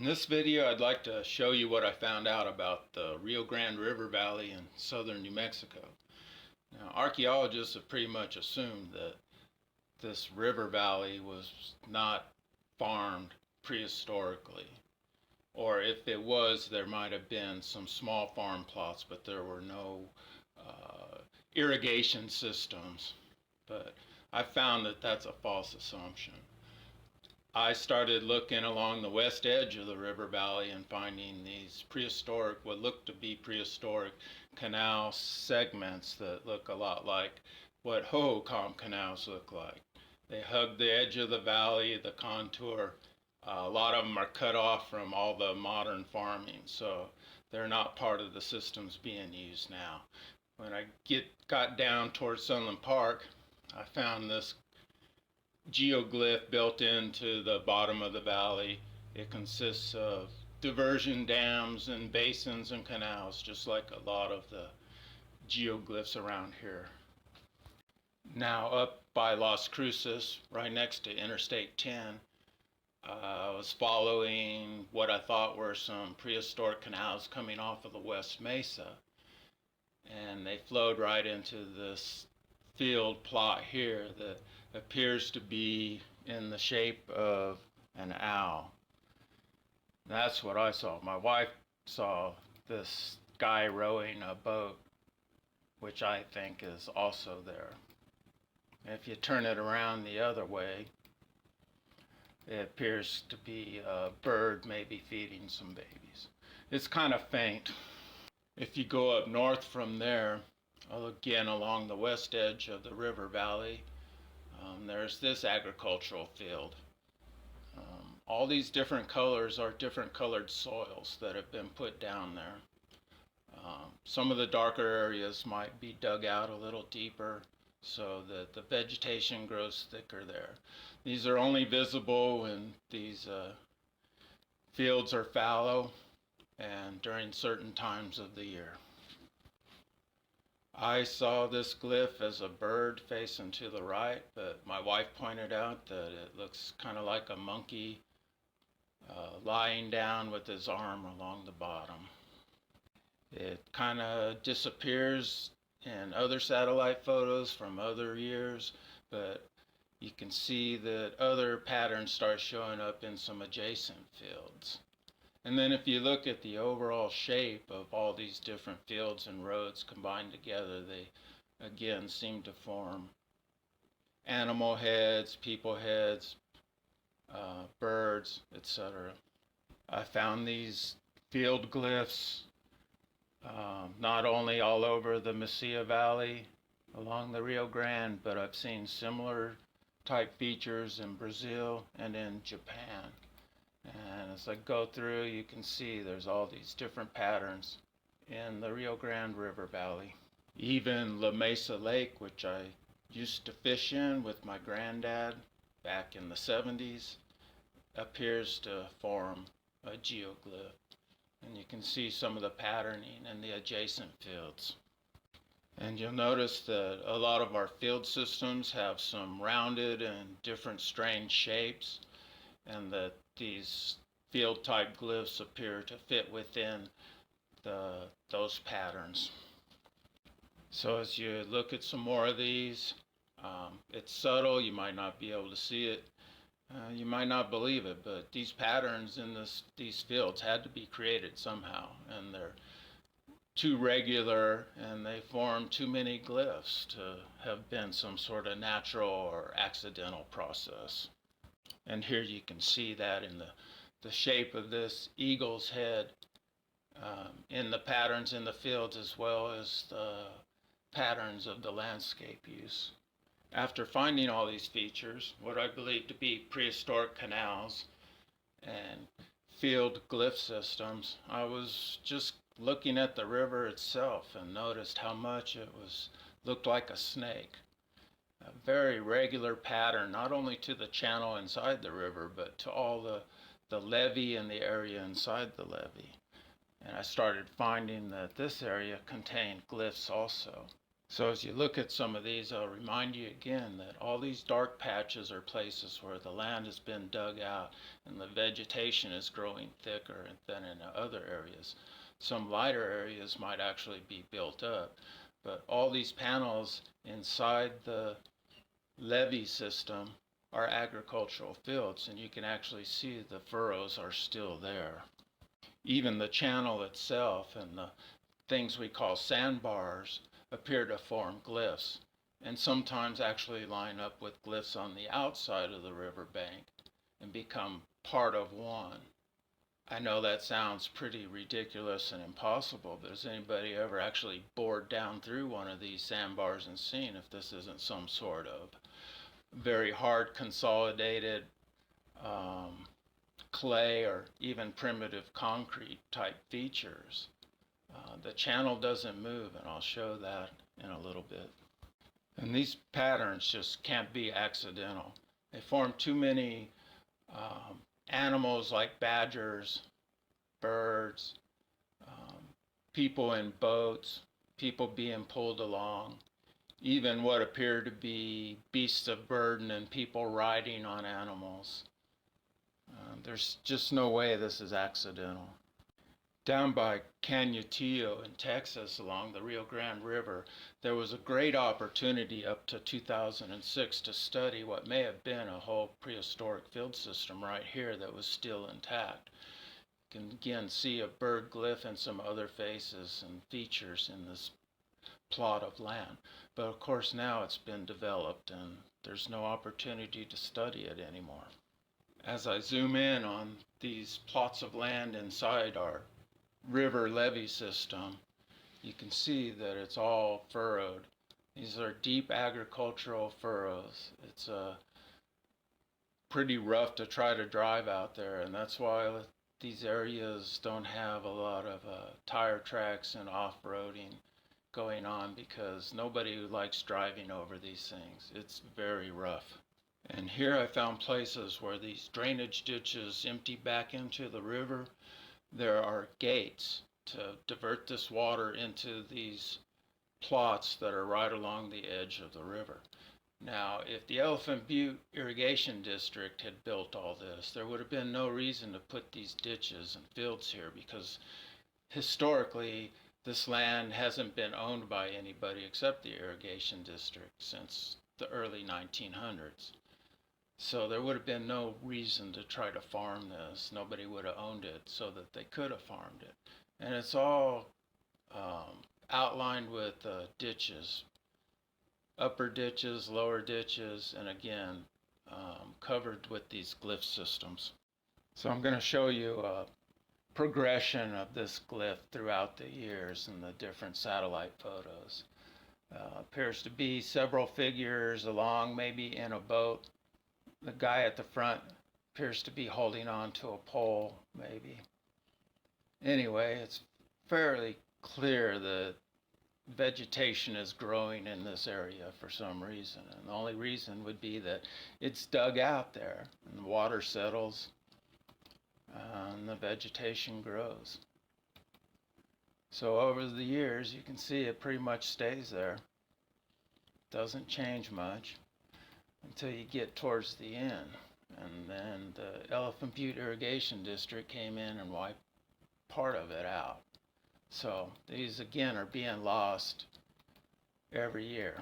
this video, I'd like to show you what I found out about the Rio Grande River Valley in southern New Mexico. Now, archaeologists have pretty much assumed that this river valley was not farmed prehistorically. Or if it was, there might have been some small farm plots, but there were no irrigation systems. But I found that that's a false assumption. I started looking along the west edge of the river valley and finding these prehistoric, what look to be prehistoric canal segments that look a lot like what Hohokam canals look like. They hug the edge of the valley, the contour. A lot of them are cut off from all the modern farming, so they're not part of the systems being used now. When I got down towards Sunland Park, I found this geoglyph built into the bottom of the valley. It consists of diversion dams and basins and canals, just like a lot of the geoglyphs around here. Now, up by Las Cruces, right next to Interstate 10, I was following what I thought were some prehistoric canals coming off of the West Mesa, and they flowed right into this field plot here that appears to be in the shape of an owl. That's what I saw. My wife saw this guy rowing a boat, which I think is also there. If you turn it around the other way, it appears to be a bird maybe feeding some babies. It's kind of faint. If you go up north from there, again along the west edge of the river valley, there's this agricultural field. All these different colors are different colored soils that have been put down there. Some of the darker areas might be dug out a little deeper so that the vegetation grows thicker there. These are only visible when these fields are fallow and during certain times of the year. I saw this glyph as a bird facing to the right, but my wife pointed out that it looks kind of like a monkey lying down with his arm along the bottom. It kind of disappears in other satellite photos from other years, but you can see that other patterns start showing up in some adjacent fields. And then if you look at the overall shape of all these different fields and roads combined together, they again seem to form animal heads, people heads, birds, etc. I found these field glyphs not only all over the Mesilla Valley along the Rio Grande, but I've seen similar type features in Brazil and in Japan. And as I go through, you can see there's all these different patterns in the Rio Grande River Valley. Even La Mesa Lake, which I used to fish in with my granddad back in the 70s, appears to form a geoglyph. And you can see some of the patterning in the adjacent fields. And you'll notice that a lot of our field systems have some rounded and different strange shapes, and that these field type glyphs appear to fit within those patterns. So as you look at some more of these, it's subtle, you might not be able to see it, you might not believe it, but these patterns in these fields had to be created somehow, and they're too regular and they form too many glyphs to have been some sort of natural or accidental process. And here you can see that in the shape of this eagle's head, in the patterns in the fields as well as the patterns of the landscape use. After finding all these features, what I believe to be prehistoric canals and field glyph systems, I was just looking at the river itself and noticed how much it looked like a snake. A very regular pattern, not only to the channel inside the river, but to all the levee and the area inside the levee. And I started finding that this area contained glyphs also. So as you look at some of these, I'll remind you again that all these dark patches are places where the land has been dug out and the vegetation is growing thicker than in other areas. Some lighter areas might actually be built up, but all these panels inside the levee system are agricultural fields, and you can actually see the furrows are still there. Even the channel itself and the things we call sandbars appear to form glyphs, and sometimes actually line up with glyphs on the outside of the riverbank and become part of one. I know that sounds pretty ridiculous and impossible, but has anybody ever actually bored down through one of these sandbars and seen if this isn't some sort of very hard consolidated clay or even primitive concrete type features? The channel doesn't move, and I'll show that in a little bit. And these patterns just can't be accidental. They form too many animals like badgers, birds, people in boats, people being pulled along, even what appear to be beasts of burden and people riding on animals. There's just no way this is accidental. Down by Canutillo in Texas along the Rio Grande River, there was a great opportunity up to 2006 to study what may have been a whole prehistoric field system right here that was still intact. You can again see a bird glyph and some other faces and features in this plot of land. But of course now it's been developed and there's no opportunity to study it anymore. As I zoom in on these plots of land inside our river levee system, you can see that it's all furrowed. These are deep agricultural furrows. It's pretty rough to try to drive out there, and that's why these areas don't have a lot of tire tracks and off-roading going on, because nobody likes driving over these things. It's very rough. And here I found places where these drainage ditches empty back into the river. There are gates to divert this water into these plots that are right along the edge of the river. Now, if the Elephant Butte Irrigation District had built all this, there would have been no reason to put these ditches and fields here, because historically this land hasn't been owned by anybody except the irrigation district since the early 1900s. So there would have been no reason to try to farm this. Nobody would have owned it so that they could have farmed it. And it's all outlined with ditches, upper ditches, lower ditches, and again, covered with these glyph systems. So I'm going to show you a progression of this glyph throughout the years in the different satellite photos. Appears to be several figures along, maybe in a boat. The guy at the front appears to be holding on to a pole, maybe. Anyway, it's fairly clear that vegetation is growing in this area for some reason. And the only reason would be that it's dug out there and the water settles and the vegetation grows. So over the years, you can see it pretty much stays there. Doesn't change much until you get towards the end. And then the Elephant Butte Irrigation District came in and wiped part of it out. So these again are being lost every year.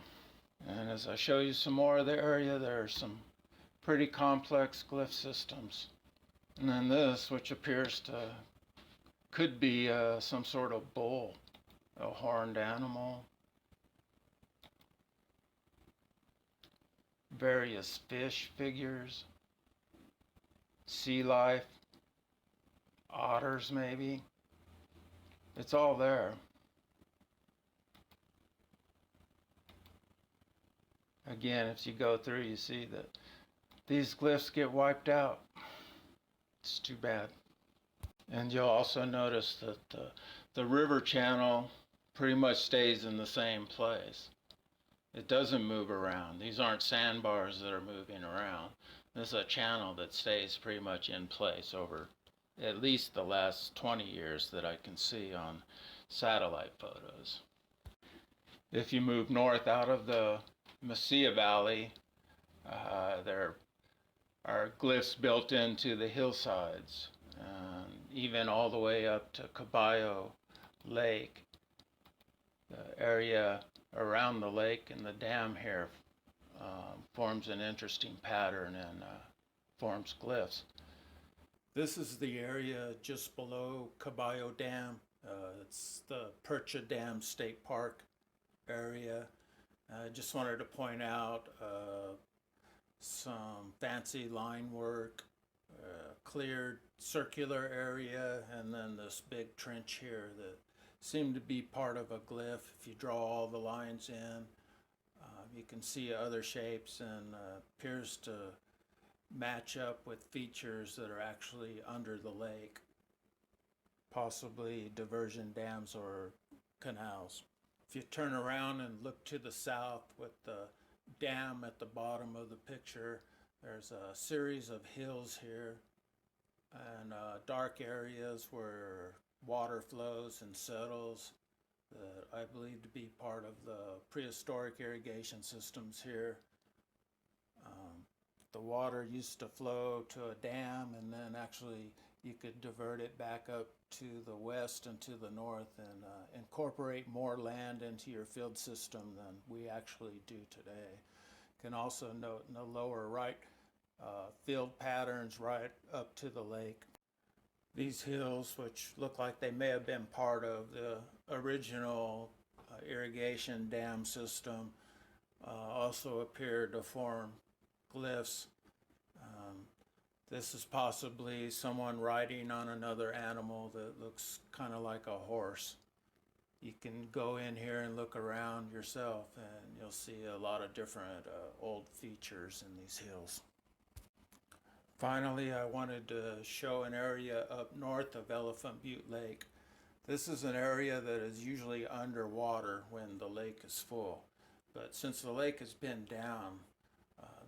And as I show you some more of the area, there are some pretty complex glyph systems. And then this, which appears to could be some sort of bull, a horned animal. Various fish figures, sea life, otters maybe. It's all there. Again, if you go through, you see that these glyphs get wiped out. It's too bad. And you'll also notice that the river channel pretty much stays in the same place. It doesn't move around. These aren't sandbars that are moving around. This is a channel that stays pretty much in place over at least the last 20 years that I can see on satellite photos. If you move north out of the Mesilla Valley, there are glyphs built into the hillsides, and even all the way up to Caballo Lake. The area around the lake and the dam here forms an interesting pattern and forms glyphs. This is the area just below Caballo Dam. It's the Percha Dam State Park area. I just wanted to point out some fancy line work, cleared circular area, and then this big trench here that seemed to be part of a glyph. If you draw all the lines in, you can see other shapes and appears to match up with features that are actually under the lake, possibly diversion dams or canals. If you turn around and look to the south with the dam at the bottom of the picture, there's a series of hills here and dark areas where water flows and settles that I believe to be part of the prehistoric irrigation systems here. The water used to flow to a dam, and then actually you could divert it back up to the west and to the north and incorporate more land into your field system than we actually do today. You can also note in the lower right field patterns right up to the lake. These hills, which look like they may have been part of the original irrigation dam system, also appear to form glyphs. This is possibly someone riding on another animal that looks kind of like a horse. You can go in here and look around yourself and you'll see a lot of different old features in these hills. Finally, I wanted to show an area up north of Elephant Butte Lake. This is an area that is usually underwater when the lake is full. But since the lake has been down,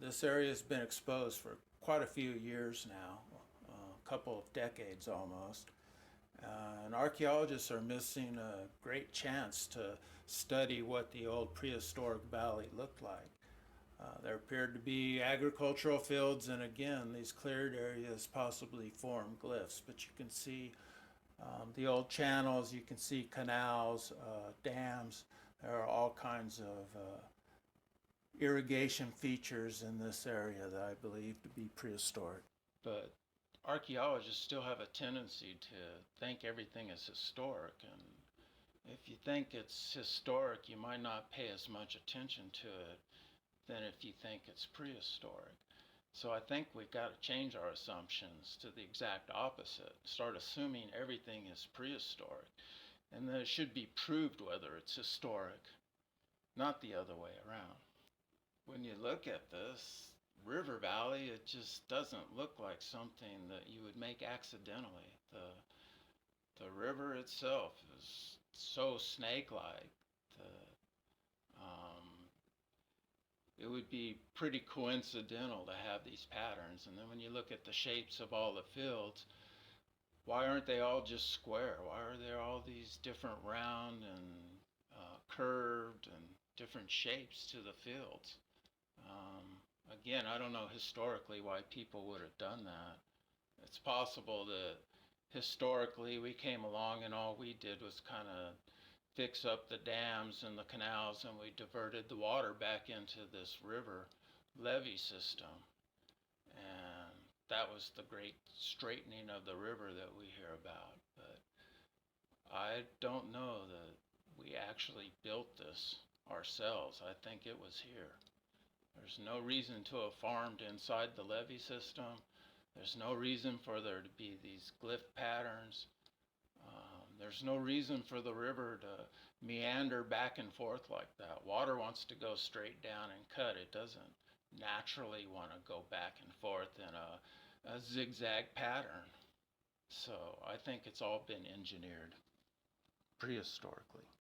this area has been exposed for quite a few years now, a couple of decades almost. And archaeologists are missing a great chance to study what the old prehistoric valley looked like. There appeared to be agricultural fields, and again, these cleared areas possibly form glyphs, but you can see the old channels, you can see canals, dams. There are all kinds of irrigation features in this area that I believe to be prehistoric. But archaeologists still have a tendency to think everything is historic, and if you think it's historic, you might not pay as much attention to it than if you think it's prehistoric. So I think we've got to change our assumptions to the exact opposite. Start assuming everything is prehistoric, and that it should be proved whether it's historic, not the other way around. When you look at this river valley, it just doesn't look like something that you would make accidentally. The river itself is so snake-like. It would be pretty coincidental to have these patterns. And then when you look at the shapes of all the fields, why aren't they all just square? Why are there all these different round and curved and different shapes to the fields? Again, I don't know historically why people would have done that. It's possible that historically we came along and all we did was kind of fix up the dams and the canals, and we diverted the water back into this river levee system. And that was the great straightening of the river that we hear about. But I don't know that we actually built this ourselves. I think it was here. There's no reason to have farmed inside the levee system. There's no reason for there to be these glyph patterns. There's no reason for the river to meander back and forth like that. Water wants to go straight down and cut. It doesn't naturally want to go back and forth in a zigzag pattern. So I think it's all been engineered prehistorically.